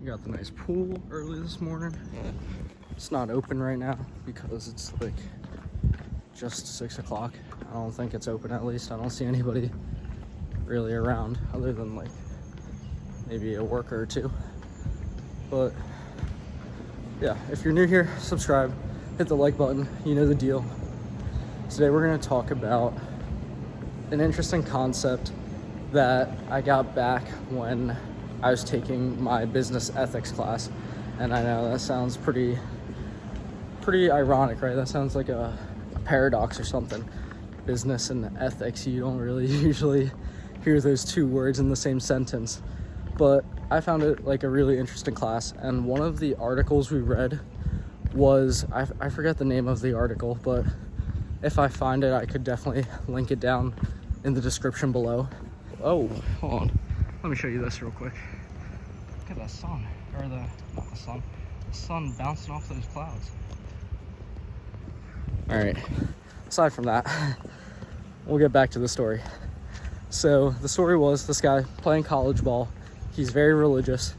We got the nice pool early this morning. It's not open right now because it's like just 6 o'clock. I don't think it's open, at least. I don't see anybody really around other than like maybe a worker or two. But yeah, if you're new here, subscribe, hit the like button, you know the deal. Today we're going to talk about an interesting concept that I got back when I was taking my business ethics class. And I know that sounds pretty ironic, right? That sounds like a paradox or something. Business and ethics, you don't really usually hear those two words in the same sentence. But I found it like a really interesting class, and one of the articles we read was, I forget the name of the article, but if I find it, I could definitely link it down in the description below. Oh, hold on. Let me show you this real quick. Look at that sun, or not the sun bouncing off those clouds. All right, aside from that, we'll get back to the story. So the story was this guy playing college ball. He's very religious,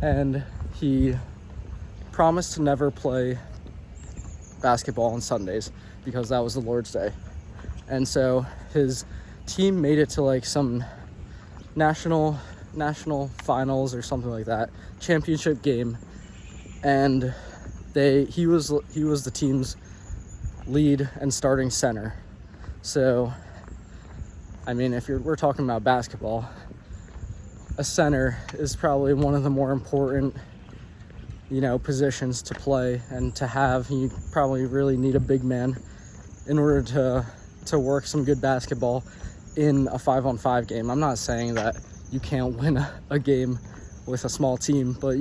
and he promised to never play basketball on Sundays because that was the Lord's Day. And so his team made it to like some national finals or something like that, championship game, and he was the team's lead and starting center. So I mean, if we're talking about basketball, a center is probably one of the more important, positions to play and to have. You probably really need a big man in order to work some good basketball in a 5-on-5 game. I'm not saying that you can't win a game with a small team, but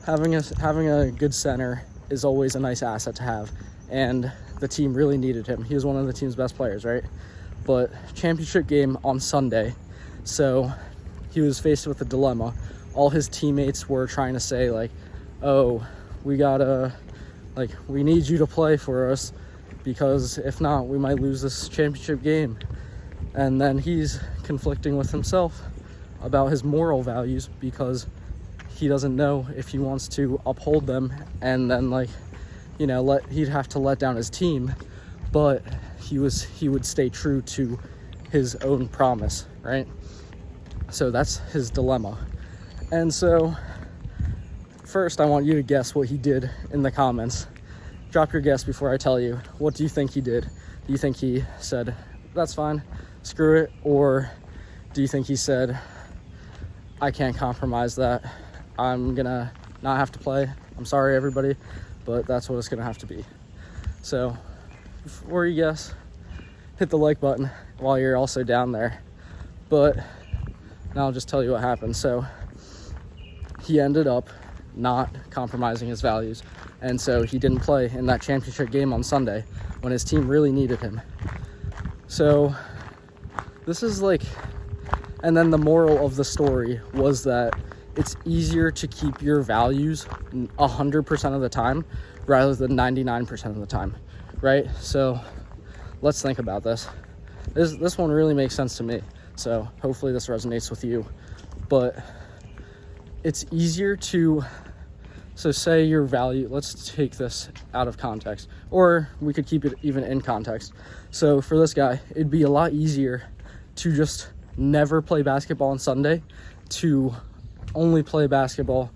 having a good center is always a nice asset to have. And the team really needed him. He was one of the team's best players, right? But championship game on Sunday, so he was faced with a dilemma. All his teammates were trying to say like, oh, we need you to play for us, because if not, we might lose this championship game. And then he's conflicting with himself about his moral values, because he doesn't know if he wants to uphold them, and then he'd have to let down his team, but he would stay true to his own promise, right? So that's his dilemma. And so first I want you to guess what he did in the comments. Drop your guess before I tell you. What do you think he did? Do you think he said, that's fine, screw it? Or do you think he said, I can't compromise that, I'm gonna not have to play, I'm sorry everybody, but that's what it's gonna have to be? So before you guess, hit the like button while you're also down there. But now I'll just tell you what happened. So he ended up not compromising his values, and so he didn't play in that championship game on Sunday when his team really needed him. So this is and then the moral of the story was that it's easier to keep your values 100% of the time rather than 99% of the time, right? So let's think about this. This one really makes sense to me, so hopefully this resonates with you. But it's easier to, so say your value, let's take this out of context, or we could keep it even in context. So for this guy, it'd be a lot easier to just never play basketball on Sunday to only play basketball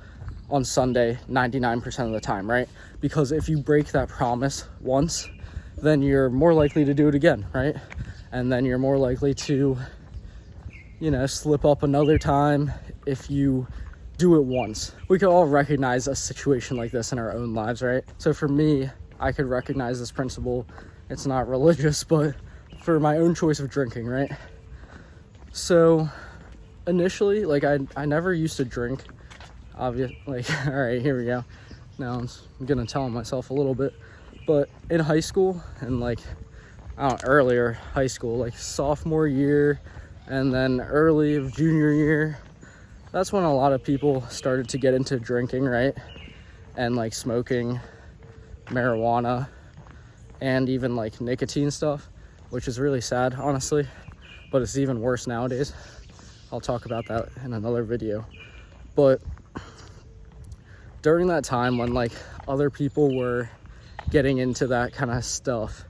on Sunday 99% of the time, right? Because if you break that promise once, then you're more likely to do it again, right? And then you're more likely to, slip up another time if you do it once. We could all recognize a situation like this in our own lives, right? So for me, I could recognize this principle. It's not religious, but for my own choice of drinking, right? So initially, I never used to drink, obviously. All right, here we go. Now I'm gonna tell myself a little bit. But in high school and earlier high school, sophomore year and then early of junior year, that's when a lot of people started to get into drinking, right? And smoking marijuana and even nicotine stuff, which is really sad, honestly, but it's even worse nowadays. I'll talk about that in another video. But during that time when like other people were getting into that kind of stuff,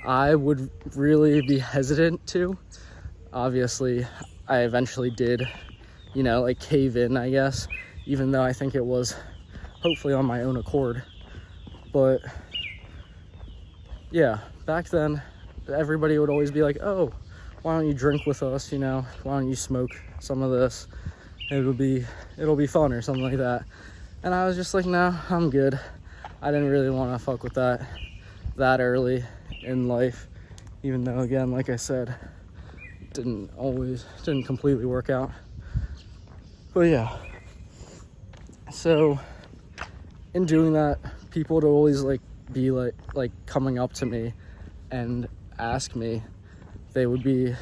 I would really be hesitant to. Obviously, I eventually did, you know, like cave in, I guess, even though I think it was hopefully on my own accord. But yeah, back then, everybody would always be like, oh, why don't you drink with us, you know, why don't you smoke some of this, it'll be fun or something like that. And I was just like, no, I'm good. I didn't really want to fuck with that early in life, even though, again, like I said, didn't completely work out. But yeah, so in doing that, people would always like be like coming up to me and ask me, they would be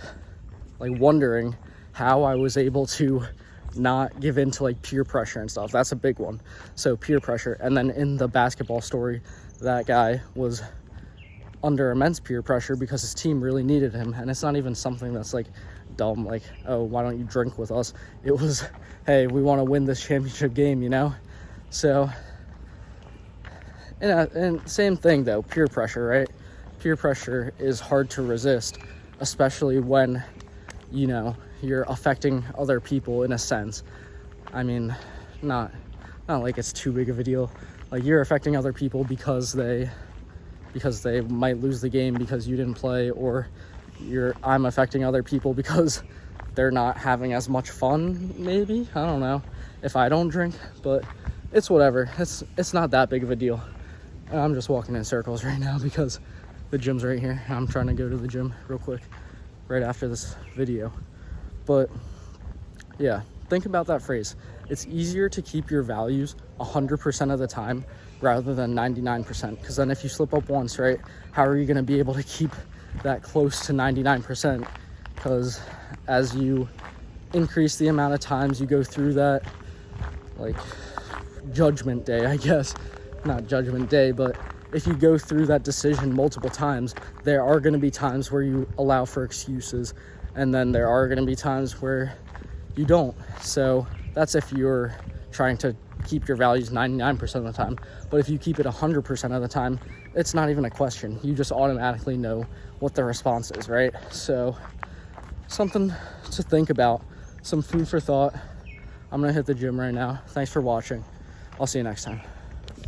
like wondering how I was able to not give in to like peer pressure and stuff. That's a big one. So peer pressure. And then in the basketball story, that guy was under immense peer pressure because his team really needed him. And it's not even something that's like dumb, like, oh, why don't you drink with us? It was, hey, we want to win this championship game, you know? So, and same thing though, peer pressure, right? Peer pressure is hard to resist, especially when, you know, you're affecting other people in a sense. I mean, not like it's too big of a deal. Like, you're affecting other people because they might lose the game because you didn't play, or I'm affecting other people because they're not having as much fun, maybe. I don't know if I don't drink, but it's whatever. It's not that big of a deal. I'm just walking in circles right now because the gym's right here. I'm trying to go to the gym real quick right after this video. But yeah, think about that phrase. It's easier to keep your values 100% of the time rather than 99%, because then if you slip up once, right, how are you going to be able to keep that close to 99%? Because as you increase the amount of times you go through that, like, judgment day, I guess, not judgment day, but if you go through that decision multiple times, there are going to be times where you allow for excuses, and then there are going to be times where you don't. So that's if you're trying to keep your values 99% of the time. But if you keep it 100% of the time, it's not even a question. You just automatically know what the response is, right? So something to think about, some food for thought. I'm gonna hit the gym right now. Thanks for watching. I'll see you next time.